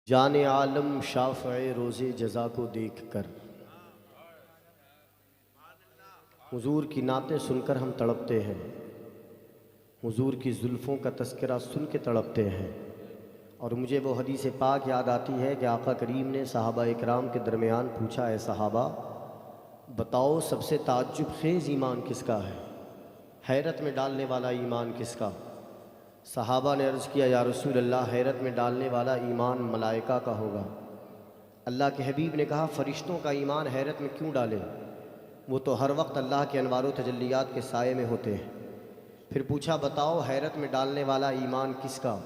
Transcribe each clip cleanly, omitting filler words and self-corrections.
जाने आलम शाफ़े रोज़े जज़ा को देख कर हुजूर की नातें सुनकर हम तड़पते हैं, हुजूर की जुल्फ़ों का तज़किरा सुन के तड़पते हैं। और मुझे वो हदीस पाक याद आती है कि आका करीम ने सहाबा इकराम के दरमियान पूछा, है सहाबा बताओ सबसे ताज्जुब खेज़ ईमान किसका है, हैरत में डालने वाला ईमान किसका। सहाबा ने अर्ज़ किया, या रसूल अल्लाह हैरत में डालने वाला ईमान मलाइका का होगा। अल्लाह के हबीब ने कहा, फ़रिश्तों का ईमान हैरत में क्यों डाले, वो तो हर वक्त अल्लाह के अनवार तजल्लियात के साये में होते हैं। फिर पूछा, बताओ हैरत में डालने वाला ईमान किसका।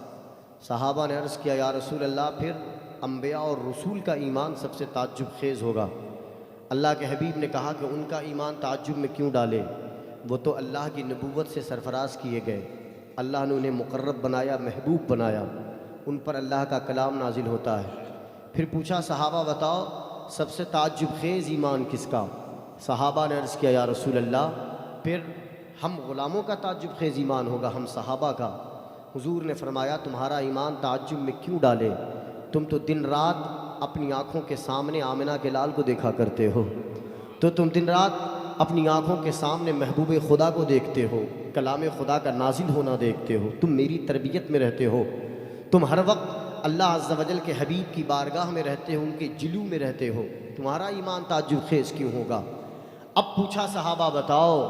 सहाबा ने अर्ज़ किया, या रसूल अल्लाह फिर अम्बिया और रसूल का ईमान सबसे ताज्जुब खेज़ होगा। अल्लाह के हबीब ने कहा कि उनका ईमान ताज्जुब में क्यों डाले, वो तो अल्लाह की नबूवत से सरफराज किए गए, अल्लाह ने उन्हें मुकर्रब बनाया, महबूब बनाया, उन पर अल्लाह का कलाम नाजिल होता है। फिर पूछा, सहाबा बताओ सबसे ताज्जुब खेज़ ईमान किसका। सहाबा ने अर्ज़ किया, या रसूल अल्लाह फिर हम ग़ुलामों का ताज्जुब खेज़ ईमान होगा, हम सहाबा का। हुजूर ने फरमाया, तुम्हारा ईमान ताज्जुब में क्यों डाले, तुम तो दिन रात अपनी आँखों के सामने आमिना के लाल को देखा करते हो, तो तुम दिन रात अपनी आँखों के सामने महबूब खुदा को देखते हो, कलाम खुदा का नाजिल होना देखते हो, तुम मेरी तरबियत में रहते हो, तुम हर वक्त अल्लाह अज़्ज़ा वजल के हबीब की बारगाह में रहते हो, उनके जिलू में रहते हो, तुम्हारा ईमान ताज्जुब खेज़ क्यों होगा। अब पूछा, सहाबा बताओ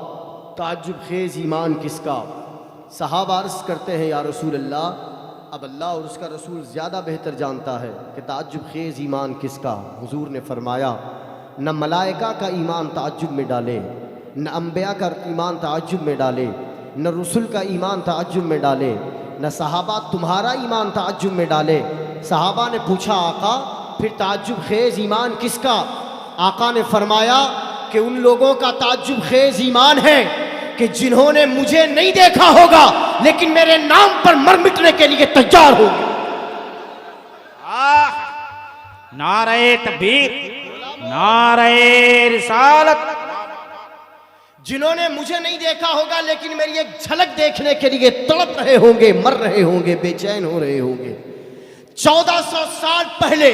ताज्जुब खेज़ ईमान किसका। सहाबा अर्ज़ करते हैं, या रसूल अल्लाह अब अल्लाह और उसका रसूल ज़्यादा बेहतर जानता है कि ताज्जुब खेज़ ईमान किसका। हुजूर ने फरमाया, न मलाइका का ईमान ताज्जुब में डाले, न अम्बिया का ईमान ताज्जुब में डाले, न रसूल का ईमान ताज्जुब में डाले, न सहाबा तुम्हारा ईमान ताज्जुब में डाले। सहाबा ने पूछा, आका फिर ताज्जुब खेज़ ईमान किसका। आका ने फरमाया कि उन लोगों का ताज्जुब खेज़ ईमान है कि जिन्होंने मुझे नहीं देखा होगा लेकिन मेरे नाम पर मर मिटने के लिए तैयार होंगे। नारे तकबीर, नारे रिसालत। जिन्होंने मुझे नहीं देखा होगा लेकिन मेरी एक झलक देखने के लिए तड़प रहे होंगे, मर रहे होंगे, बेचैन हो रहे होंगे। 1400 साल पहले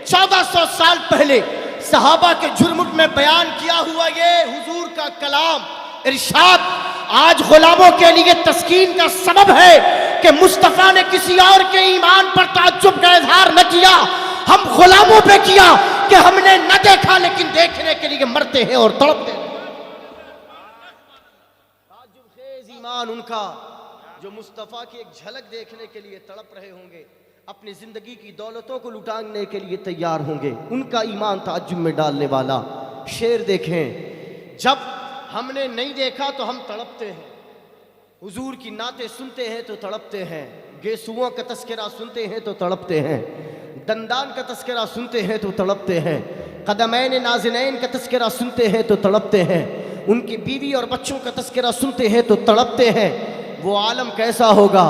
1400 साल पहले सहाबा के जुर्मुट में बयान किया हुआ ये हुजूर का कलाम इरशाद आज गुलामों के लिए तस्कीन का सबब है कि मुस्तफ़ा ने किसी और के ईमान पर ताज्जुब का इजहार न किया, हम गुलामों पे किया कि हमने न देखा लेकिन देखने के लिए मरते हैं और तड़पते हैं। ताज्जुब खेज़ ईमान उनका जो मुस्तफ़ा की एक झलक देखने के लिए तड़प रहे होंगे, अपनी जिंदगी की दौलतों को लुटाने के लिए तैयार होंगे, उनका ईमान ताज्जुब में डालने वाला। शेर देखें, जब हमने नहीं देखा तो हम तड़पते हैं, हुजूर की नातें सुनते हैं तो तड़पते हैं, गेसुओं का तस्करा सुनते हैं तो तड़पते हैं, दंदान का तस्करा सुनते हैं तो तड़पते हैं, कदमैन नाज़िनैन का तस्करा सुनते हैं तो तड़पते हैं, उनकी बीवी और बच्चों का तस्करा सुनते हैं तो तड़पते हैं। वो आलम कैसा होगा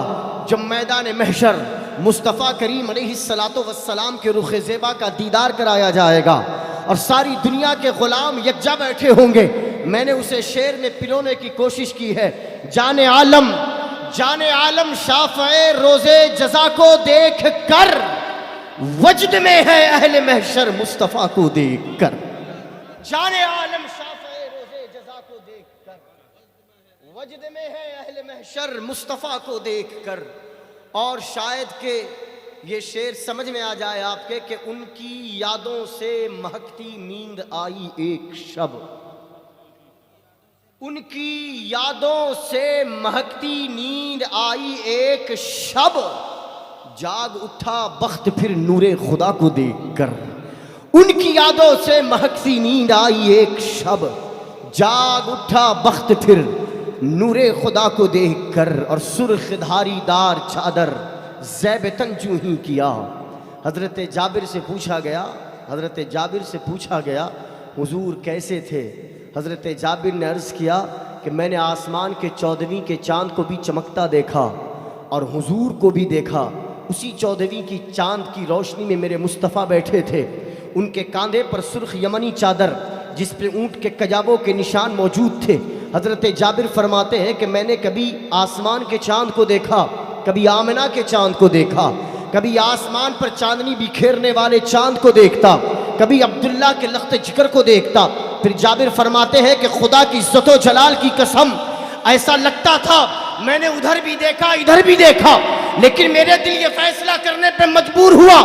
जब मैदान महशर मुस्तफ़ा करीम अलैहिस्सलातो वस्सलाम के रुख़ ज़ेबा का दीदार कराया जाएगा और सारी दुनिया के ग़ुलाम यकजा बैठे होंगे। मैंने उसे शेर में पिरोने की कोशिश की है, जाने आलम शाफ़े रोज़े जज़ा को देख कर वजद में है अहले महशर मुस्तफ़ा को देख कर। जाने आलम शाफ़े रोज़े जज़ा को देख कर वजद में है अहले महशर मुस्तफ़ा को देख कर। और शायद के ये शेर समझ में आ जाए आपके कि उनकी यादों से महकती नींद आई एक शब, उनकी यादों से महकती नींद आई एक शब, जाग उठा बख्त फिर नूरे खुदा को देखकर। उनकी यादों से महकती नींद आई एक शब, जाग उठा बख्त फिर नूरे खुदा को देखकर। और सुर्ख धारीदार चादर ज़ैबतन जूं ही किया। हज़रत जाबिर से पूछा गया हुजूर कैसे थे। हज़रत जाबिर ने अर्ज़ किया कि मैंने आसमान के 14वीं के चाँद को भी चमकता देखा और हुजूर को भी देखा। उसी 14वीं की चाँद की रोशनी में मेरे मुस्तफ़ा बैठे थे, उनके कांधे पर सुर्ख यमनी चादर जिस पे ऊँट के कजाबों के निशान मौजूद थे। हज़रत जाबिर फरमाते हैं कि मैंने कभी आसमान के चाँद को देखा, कभी आमिना के चाँद को देखा, कभी आसमान पर चांदनी बिखेरने वाले चांद को देखता, कभी अब्दुल्ला के लख्त जिक्र को देखता। फिर जाबिर फरमाते हैं कि खुदा की इज्जत व जलाल की कसम, ऐसा लगता था मैंने उधर भी देखा इधर भी देखा, लेकिन मेरे दिल ये फैसला करने पे मजबूर हुआ,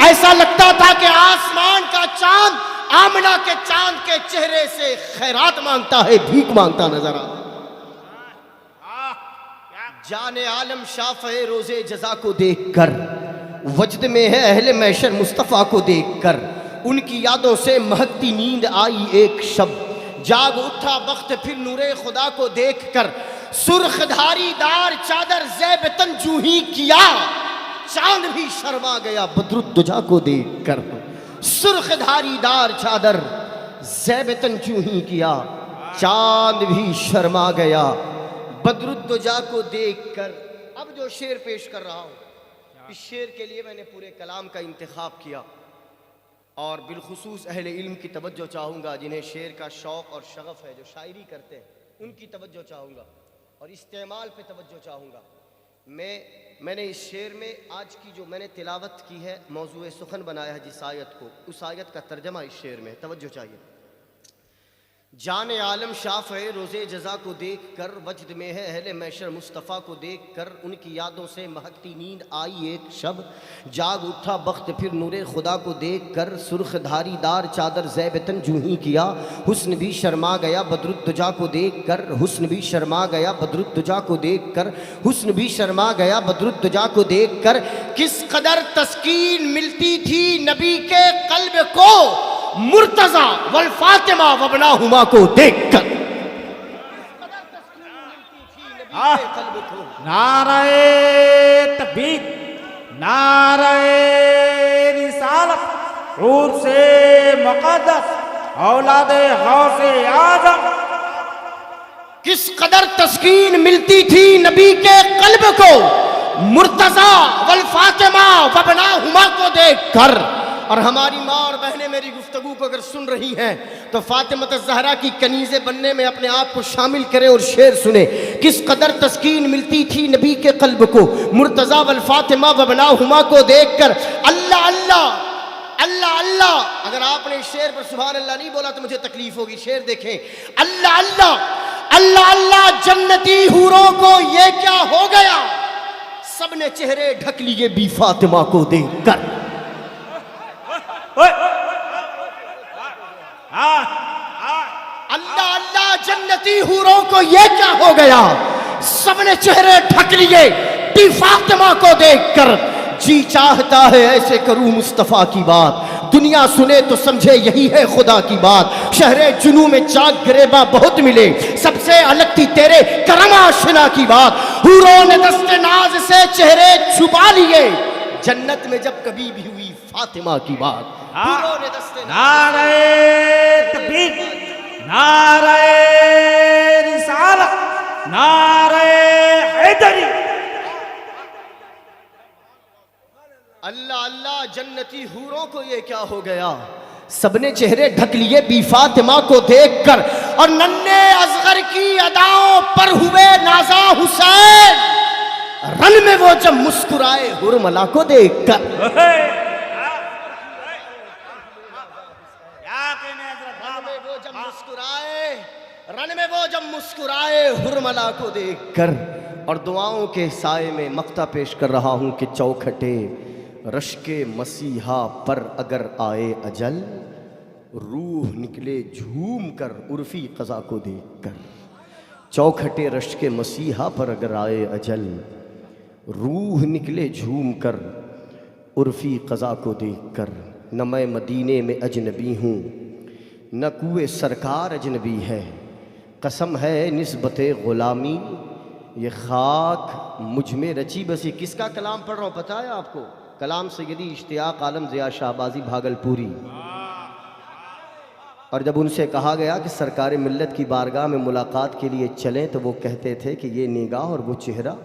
ऐसा लगता था कि आसमान का चांद आमना के चांद के चेहरे से खैरात मांगता है, भीख मांगता नजर आता। जाने आलम शाफ़े रोजे जजा को देखकर, वजद में है अहले महशर मुस्तफ़ा को देखकर, उनकी यादों से महकती नींद आई एक शब, जाग उठा वक्त फिर नूरे खुदा को देखकर, सुर्ख धारीदार चादर ज़ैबतन जूही किया, चांद भी शर्मा गया बद्रुद्दुजा को देखकर। सुर्ख धारीदार चादर ज़ैबतन जूही किया, चांद भी शर्मा गया बद्रुद्दुजा को देखकर। अब जो शेर पेश कर रहा हूँ, इस शेर के लिए मैंने पूरे कलाम का इंतखाब किया और बिलखुसूस अहले इल्म की तवज्जो चाहूँगा, जिन्हें शेर का शौक़ और शगफ़ है, जो शायरी करते हैं, उनकी तवज्जो चाहूँगा और इस्तेमाल पे तवज्जो चाहूँगा। मैंने इस शेर में आज की जो मैंने तिलावत की है, मौजूए सुखन बनाया है जिस आयत को, उस आयत का तर्जमा इस शेर में, तवज्जो चाहिए। जाने आलम शाफ़े रोज़े जज़ा को देख कर, वजद में है अहले महशर मुस्तफ़ा को देख कर, उनकी यादों से महकती नींद आई एक शब, जाग उठा बख्त फिर नूरे खुदा को देख कर, सुर्ख धारीदार चादर ज़ैबतन जूही किया, हुस्न भी शर्मा गया बद्रुद्दुजा को देख कर, हुस्न भी शर्मा गया बद्रुद्दुजा को देख कर, हुस्न भी शर्मा गया बद्रुद्दुजा को देख कर। किस कदर तस्कीन मिलती थी नबी के कल्ब को, मुर्तज़ा वल फातिमा वबना हुमा को देखकर। नाराए तकबीर, नाराए रिसालत, रूह से मुक़द्दस औलादे गौसे आज़म। किस कदर तस्कीन मिलती थी नबी के कल्ब को, मुर्तज़ा वल फातिमा वबना हुमा को देखकर। और हमारी माँ और बहनें मेरी गुफ्तगू को अगर सुन रही हैं तो फातिमा ज़हरा की कनीज़े बनने में अपने आप को शामिल करें और शेर सुने। किस कदर तस्कीन मिलती थी नबी के कल्ब को, मुर्तज़ा वल फातिमा वबना हुमा को देखकर। अल्लाह अल्लाह अल्लाह अल्लाह। अगर आपने शेर पर सुभान अल्लाह नहीं बोला तो मुझे तकलीफ होगी। शेर देखें, अल्लाह अल्लाह अल्लाह अल्लाह, जन्नती हूरों को ये क्या हो गया, सबने चेहरे ढक लिए बी फातिमा को देखकर। अल्लाह अल्लाह, जन्नती हूरों को ये क्या हो गया, सबने चेहरे ढक लिए बी फातिमा को देखकर। जी चाहता है ऐसे करूं मुस्तफ़ा की बात, दुनिया सुने तो समझे यही है खुदा की बात। शहरे जुनू में चाक गिरेबा बहुत मिले, सबसे अलग थी तेरे करम आशना की बात। हूरों ने दस्ते नाज से चेहरे छुपा लिए, जन्नत में जब कभी भी हुई फातिमा की बात। हूरों ने दस्ते नाराए तकबीर, नाराए रिसालत, नाराए हैदरी। अल्लाह अल्लाह, जन्नती हूरों को ये क्या हो गया, सबने चेहरे ढक लिए बी फातिमा को देखकर। और नन्हे असगर की अदाओं पर हुए नाजा हुसैन, रन में वो जब मुस्कुराए हुरमला को देखकर। रन में वो जब मुस्कुराए हुरमला को देखकर। और दुआओं के साए में मक्ता पेश कर रहा हूं कि चौखटे रश्के मसीहा पर अगर आए अजल, रूह निकले झूम कर उर्फी क़ज़ा को देखकर। चौखटे रश्के मसीहा पर अगर आए अजल, रूह निकले झूम कर उर्फी क़ज़ा को देखकर। न मैं मदीने में अजनबी हूँ, न कुए सरकार अजनबी है, कसम है निस्बते ग़ुलामी ये खाक मुझ में रची बसी। किसका कलाम पढ़ रहा हूँ पता है आपको? कलाम सैयदी इश्तियाक आलम ज़िया शाहबाजी भागलपुरी। और जब उनसे कहा गया कि सरकार मिल्लत की बारगाह में मुलाकात के लिए चलें तो वो कहते थे कि ये निगाह और वो चेहरा,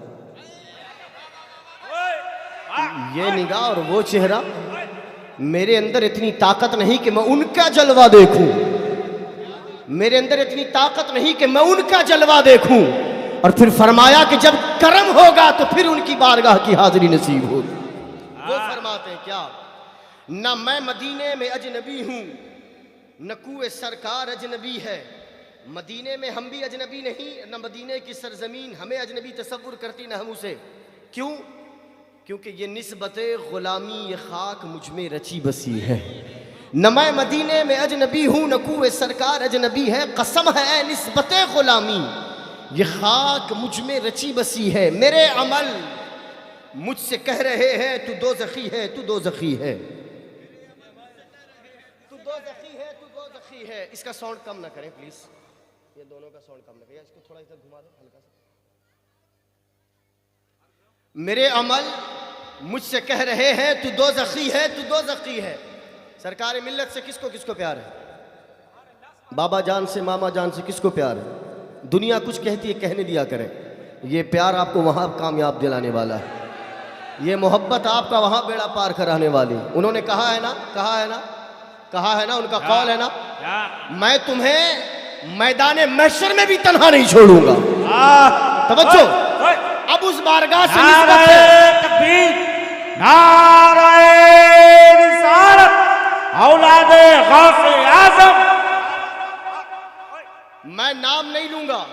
ये निगाह और वो चेहरा, मेरे अंदर इतनी ताकत नहीं कि मैं उनका जलवा देखूं, मेरे अंदर इतनी ताकत नहीं कि मैं उनका जलवा देखूं। और फिर फरमाया कि जब करम होगा तो फिर उनकी बारगाह की हाजिरी नसीब होगी। फरमाते हैं क्या, न मैं मदीने में अजनबी हूँ न कुए सरकार अजनबी है। मदीने में हम भी अजनबी नहीं, न मदीने की सरजमीन हमें अजनबी तसव्वुर करती न हम उसे। क्यों? क्योंकि ये निस्बत ग़ुलामी ये खाक मुझ में रची बसी है। न मैं मदीने में अजनबी हूँ न कुए सरकार अजनबी है, कसम है निस्बत ग़ुलामी ये खाक मुझ में रची बसी है। मेरे अमल मुझसे कह रहे हैं तू दोज़खी है, तू दोज़खी है, तू दोज़खी है, तू दोज़खी है। इसका साउंड कम ना करें प्लीज, ये दोनों का साउंड कम ना करें, इसको थोड़ा इधर घुमा दो हल्का सा। मेरे अमल मुझसे कह रहे हैं तू दोज़खी है, तू दोज़खी है। सरकार मिल्लत से किसको किसको प्यार है? बाबा जान से मामा जान से किसको प्यार है? दुनिया कुछ कहती है कहने दिया करे, ये प्यार आपको वहाँ कामयाब दिलाने वाला है, ये मोहब्बत आपका वहाँ बेड़ा पार कराने वाली। उन्होंने कहा है ना, कहा है ना, कहा है ना, उनका कौल है ना, मैं तुम्हें मैदान महशर में भी तन्हा नहीं छोड़ूंगा। तवज्जो, अब उस बारगाह से निस्बत है। नारे रिसालत औलादे गौसे आज़म। मैं नाम नहीं लूंगा,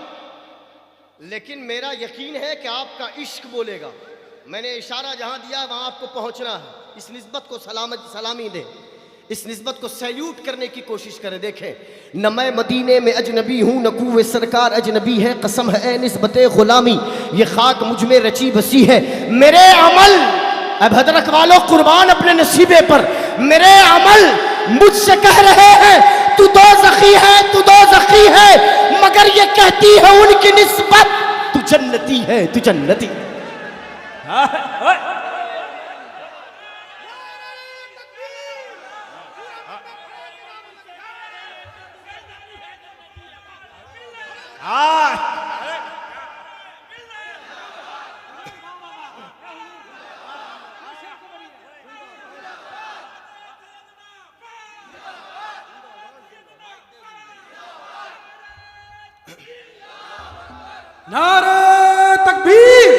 लेकिन मेरा यकीन है कि आपका इश्क बोलेगा। मैंने इशारा जहां दिया वहां आपको पहुंचना है। इस निस्बत को सलामी दे, इस निस्बत को सैल्यूट करने की कोशिश करें। देखें, न मैं मदीने में अजनबी हूँ न कुए सरकार अजनबी है, कसम है निस्बत ग़ुलामी ये खाक मुझ में रची बसी है। मेरे अमल, अब हदरत वालों कुर्बान अपने नसीबे पर, मेरे अमल मुझसे कह रहे हैं तू दोज़खी है, तू दोज़खी है, मगर ये कहती है उनकी निस्बत तू जन्नती है, तू जन्नती। नारे तकबीर,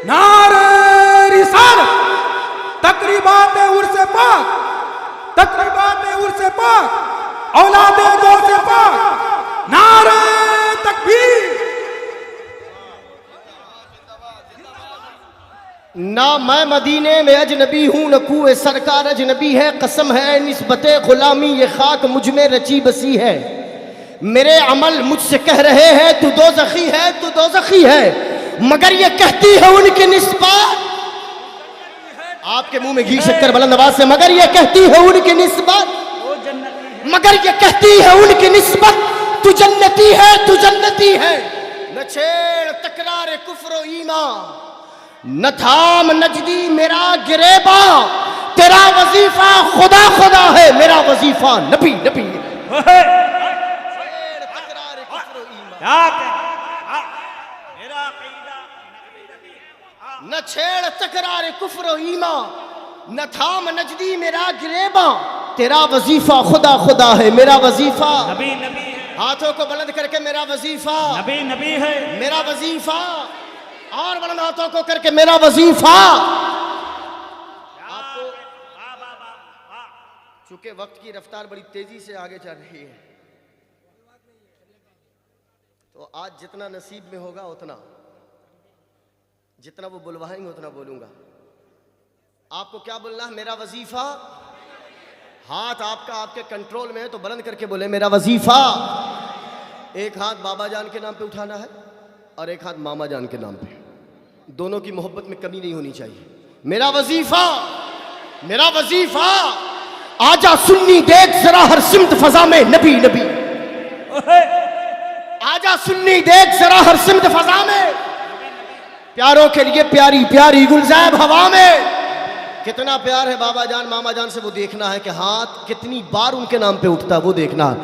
नारे रिसालत, तकरीबाते उर्से पाक, तकरीबाते उर्से पाक, औलादे गौसे पाक, नारे तकबीर। ना मैं मदीने में अजनबी हूँ न कुए सरकार अजनबी है, कसम है निस्बत ग़ुलामी ये खाक मुझ में रची बसी है। मेरे अमल मुझसे कह रहे हैं तू दोज़खी है, तू दोज़खी है, मगर ये कहती है उनकी निस्बत, आपके मुंह में घी शक्कर बुलंद आवाज से, मगर ये कहती है उनकी निस्बत, मगर ये कहती है उनकी निस्बत तू जन्नती है, तू जन्नती है। न छेड़ तकरार कुफ्र ईमान, न थाम नजदी मेरा गिरेबा, तेरा वजीफा खुदा खुदा है, मेरा वजीफा नबी नबी। न छेड़ तकरार कुफ्र ईमान, न थाम नजदी मेरा गिरेबा, तेरा वजीफा खुदा खुदा है, मेरा वजीफा नबी नबी है। हाथों को बुलंद करके मेरा वजीफा नबी नबी है, मेरा वजीफा, और बुलंद हाथों को करके मेरा वजीफा। आपको चूंकि वक्त की रफ्तार बड़ी तेजी से आगे चल रही है, तो आज जितना नसीब में होगा उतना, जितना वो बुलवाएंगे उतना बोलूंगा। आपको क्या बोलना है? मेरा वजीफा। हाथ आपका आपके कंट्रोल में है तो बुलंद करके बोले मेरा वजीफा। एक हाथ बाबा जान के नाम पे उठाना है और एक हाथ मामा जान के नाम पे, दोनों की मोहब्बत में कमी नहीं होनी चाहिए। मेरा वजीफा, मेरा वजीफा। आजा सुन्नी देख जरा हर सिमत फजा में नबी नबी, आजा सुन्नी देख जरा हर सिमत फजा में, प्यारों के लिए प्यारी प्यारी गुलज़ैब हवा में। कितना प्यार है बाबा जान मामा जान से, वो देखना है कि हाथ कितनी बार उनके नाम पे उठता है, वो देखना है।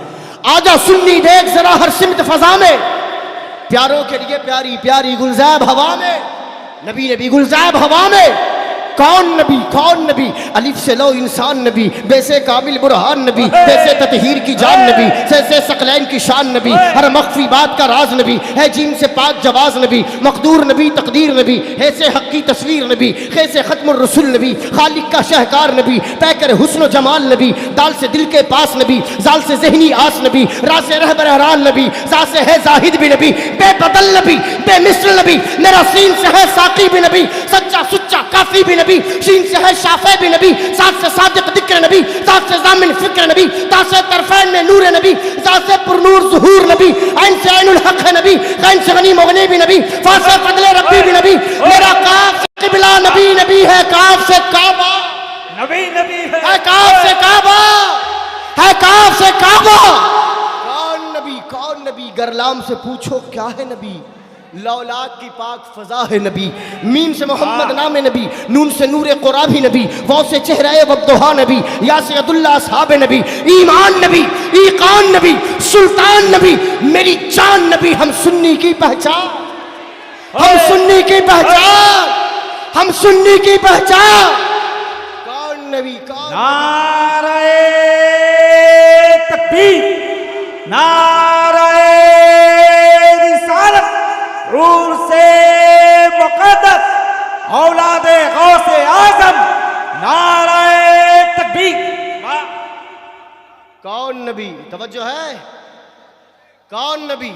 आजा सुन्नी देख जरा हर सिमत फजा में, प्यारों के लिए प्यारी प्यारी गुलज़ैब हवा में, नबी नबी गुलज़ैब हवा में। कौन नबी अलिफ से लो इंसान नबी, बेसे काबिल बुरहान नबी, बेसे ततहीर की जान नबी, से सकलैन की शान नबी, हर मख्फी बात का राज नबी, है जीन से पाक जवाज नबी, मकदूर नबी तकदीर नबी, है से हक की तस्वीर नबी, खे से खत्मुर रसूल नबी, खालिक का शहकार नबी, तय कर हुस्न जमाल नबी, दाल से दिल के पास नबी, जाल से ज़हनी आस नबी, रा से रहबर हरान नबी, जा से है जाहिद भी नबी, बेबदल नबी, बेमिसल नबी, मेरा सीन से है साकी भी नबी, सच्चा सुच्चा काफी भी नबी, शीन से है शाफे भी नबी, साथ से सादिक दिक्र नबी, साथ से जामिन फिक्र नबी, ताज से तरफैन में नूर नबी, साथ से पुरनूर ज़ुहूर नबी, ऐन से ऐनुल हक है नबी, गैन से गनी मुगनी भी नबी, फा से फदले रब्बी भी नबी, मेरा काफ से क़िबला नबी नबी है, काफ से काबा नबी नबी है, काफ से काबा है, काफ से काबा। कौन नबी गरलाम से पूछो क्या है नबी, लौलाक की पाक फजा है नबी, मीन से मोहम्मद नाम नबी, नून से नूर कुराबी नबी, वो से चेहरे वब्दुहा नबी, या से अब्दुल्ला असहाब नबी, ईमान नबी, ईकान नबी, सुल्तान नबी, मेरी जान नबी, हम सुन्नी की पहचान, हम सुन्नी की पहचान, हम सुन्नी की पहचान। कौन नबी, कौन नारे तकबीर, नारे रिसालत, रूह से मुक़द्दस, औलादे गौसे आज़म, नारे तकबीर। कौन नबी, तवज्जो है, कौन नबी,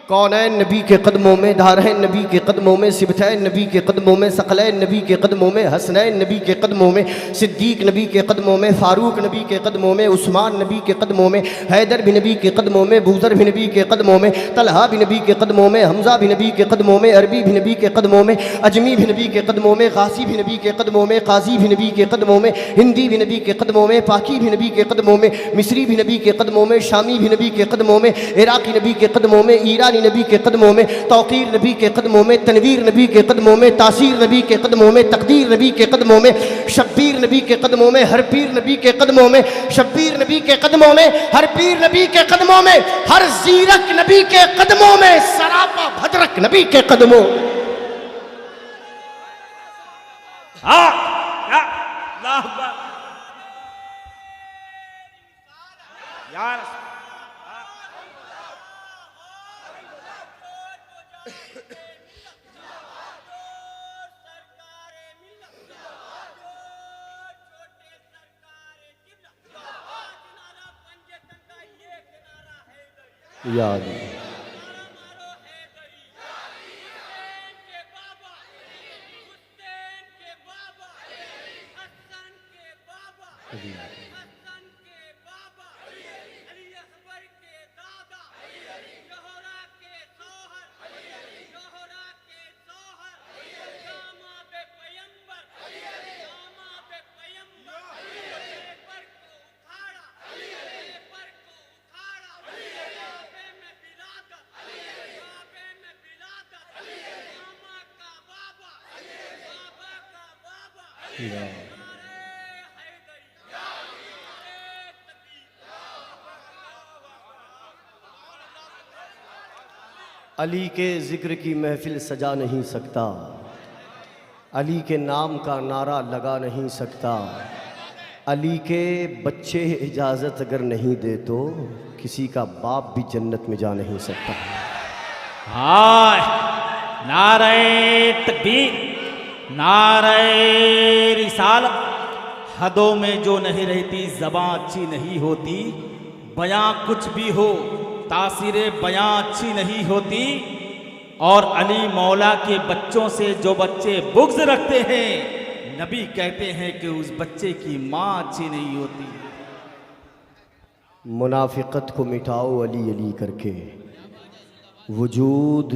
कौनैन नबी के कदमों में, धारैन नबी के कदमों में, सिबतैन नबी के कदमों में, सकलैन नबी के कदमों में, हसनैन नबी के कदमों में, सिद्दीक नबी के कदमों में, फारूक नबी के कदमों में, उस्मान नबी के कदमों में, हैदर भी नबी के कदमों में, बूजर भी नबी के कदमों में, तलहा भी नबी के कदमों में, हमजा भी नबी के कदमों में, अरबी भी नबी के कदमों में, अजमी भी नबी के कदमों में, गासी भी नबी के कदमों में, काजी भी नबी के कदमों में, हिंदी भी नबी के कदमों में, पाकी भी नबी के कदमों में, मिस्री भी नबी के कदमों में, शामी भी नबी के कदमों में, इराकी नबी के कदमों में, ईरानी नबी के कदमों में, तौकीर नबी के कदमों में, तनवीर नबी के कदमों में, तासीर नबी के कदमों में, तकदीर नबी के कदमों में, शब्बीर नबी के कदमों में, हर पीर नबी के कदमों में, शब्बीर नबी के कदमों में, हर पीर नबी के कदमों में, हर जीरक नबी के कदमों में, सरापा भद्रक नबी के कदमों। यार याद अली के ज़िक्र की महफिल सजा नहीं सकता, अली के नाम का नारा लगा नहीं सकता, अली के बच्चे इजाज़त अगर नहीं दे तो किसी का बाप भी जन्नत में जा नहीं सकता। हाय नारे तकबीर, नारे रिसालत, हदों में जो नहीं रहती ज़बां अच्छी नहीं होती, बयां कुछ भी हो तासीरे बयां अच्छी नहीं होती। और अली मौला के बच्चों से जो बच्चे बुग़्ज़ रखते हैं, नबी कहते हैं कि उस बच्चे की माँ अच्छी नहीं होती। मुनाफिकत को मिटाओ अली अली करके, वजूद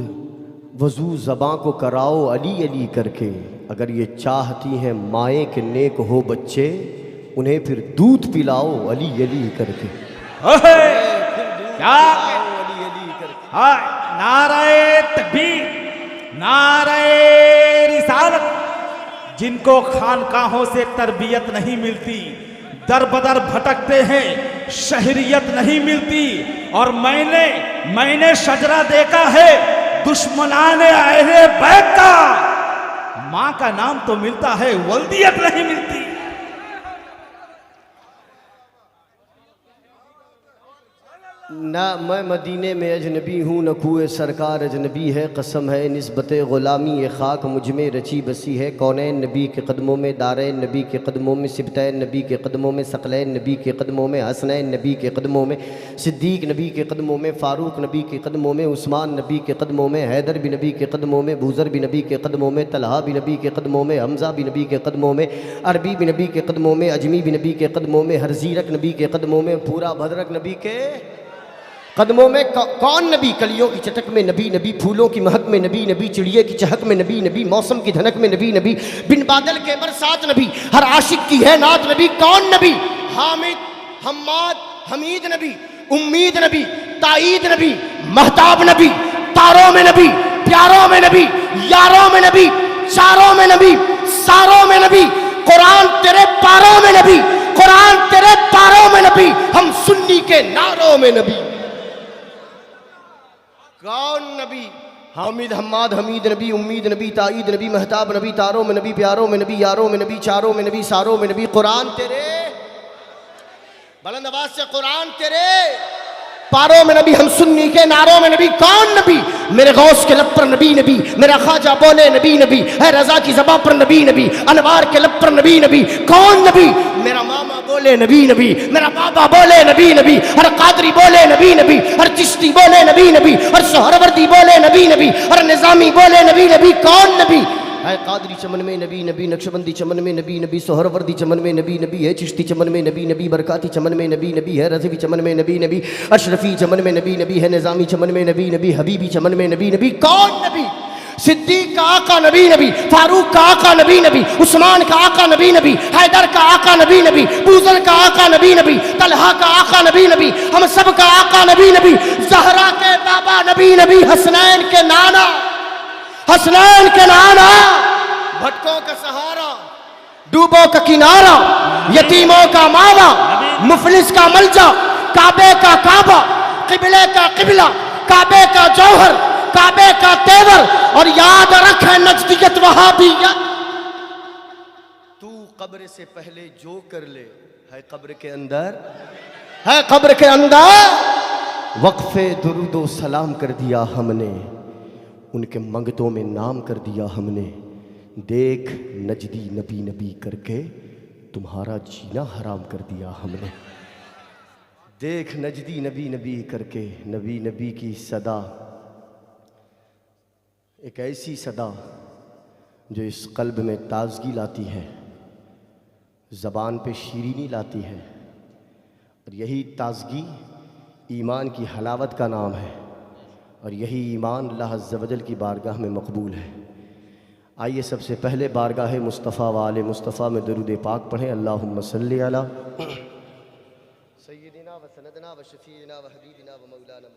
वजू ज़बां को कराओ अली अली करके। अगर ये चाहती हैं माएँ के नेक हो बच्चे, उन्हें फिर दूध पिलाओ अली अली करके। क्या अली अली करके। हाँ, नारे तकबीर, नारे रिसालत। जिनको खानकाहों से तरबियत नहीं मिलती, दर बदर भटकते हैं, शहरियत नहीं मिलती। और मैंने शजरा देखा है दुश्मनाने अहले बैत का, माँ का नाम तो मिलता है, वल्दियत नहीं मिलती। ना मैं मदीने में अजनबी हूँ, न कुए सरकार अजनबी है। कसम है निस्बत ग़ुलामी ये खाक मुझ में रची बसी है। कौनैन नबी के कदमों में, दारैन नबी के कदमों में, सिबतैन नबी के कदमों में, सकलैन नबी के कदमों में, हसनैन नबी के कदमों में, सिद्दीक नबी के कदमों में, फ़ारूक नबी के कदमों में, उस्मान नबी के कदमों में, हैदर भी नबी के कदमों में, बूज़र भी नबी के कदमों में, तलहा भी नबी के कदमों में, हमज़ा भी नबी के कदमों में, अरबी भी नबी के कदमों में, अजमी भी नबी के कदमों में, हरजीरक नबी के कदमों में, पूरा भद्रक नबी के कदमों में। कौन नबी? कलियों की चटक में नबी नबी, फूलों की महक में नबी नबी, चिड़िए की चहक में नबी नबी, मौसम की धनक में नबी नबी, बिन बादल के बरसात नबी, हर आशिक की है नात नबी। कौन नबी? हामिद, हम्माद, हमीद नबी, उम्मीद नबी, ताईद नबी, महताब नबी, तारों में नबी, प्यारों में नबी, यारों में नबी, चारों में नबी, सारों में नबी, कुरान तेरे पारों में नबी, कुरान तेरे पारों में नबी, हम सुन्नी के नारों में नबी। कौन नबी? हामिद, हम्माद, हमीद नबी, उम्मीद नबी, ताईद नबी, महताब नबी, तारों में नबी, प्यारों में नबी, यारों में नबी, चारों में नबी, सारों में नबी, कुरान तेरे, बुलंद आवाज से कुरान तेरे पारों में नबी, हम सुन्नी के नारों में नबी। कौन नबी? मेरे गौस के लब पर नबी नबी, मेरा ख्वाजा बोले नबी नबी, है रजा की ज़बां पर नबी नबी, अनवार के लब पर नबी नबी। कौन नबी? मेरा मामा बोले नबी नबी, मेरा बाबा बोले नबी नबी, हर कादरी बोले नबी नबी, हर चिश्ती बोले नबी नबी, हर सोहरवर्दी बोले नबी नबी, हर निज़ामी बोले नबी नबी। कौन नबी? है कादरी चमन में नबी नबी, नक्शबंदी चमन में नबी नबी, सोहरवर्दी चमन में नबी नबी, है चिश्ती चमन में नबी नबी, बरकाती चमन में नबी नबी, है रज़वी चमन में नबी नबी, अशरफी चमन में नबी नबी, है निज़ामी चमन में नबी नबी, हबीबी चमन में नबी नबी। कौन नबी? सिद्दीक का आका नबी नबी, फारूक का आका नबी नबी, उस्मान का आका नबी नबी, हैदर का आका नबी नबी, बूज़र का आका नबी नबी, तलहा का आका नबी नबी, हम सब का आका नबी नबी, ज़हरा के बाबा नबी नबी, हसनैन के नाना, हसनैन के नाना, भटकों का सहारा, डूबों का किनारा, यतीमों का मावा, मुफलिस का मलजा, काबे का काबा, किबले का किबला, काबे का जौहर, काबे का तेवर, और याद रखे नजदीकत वहाबियत। तू कब्र से पहले जो कर ले, है कब्र के अंदर, है कब्र के अंदर। वक्फे दुरूदो सलाम कर दिया हमने, उनके मंगतों में नाम कर दिया हमने। देख नजदी नबी नबी करके तुम्हारा जीना हराम कर दिया हमने। देख नजदी नबी नबी करके, नबी नबी की सदा, एक ऐसी सदा जो इस कल्ब में ताजगी लाती है, ज़बान पे शीरीनी लाती है, और यही ताजगी ईमान की हलावत का नाम है, और यही ईमान अल्लाह अज़्ज़ व जल की बारगाह में मकबूल है। आइए सबसे पहले बारगाह मुस्तफ़ा व आले मुस्तफ़ा में दरूद पाक पढ़ें। अल्लाहुम्मा सल्ली अला सय्यिदिना व सनदना व शफ़ीना व हबीबिना व मौलाना।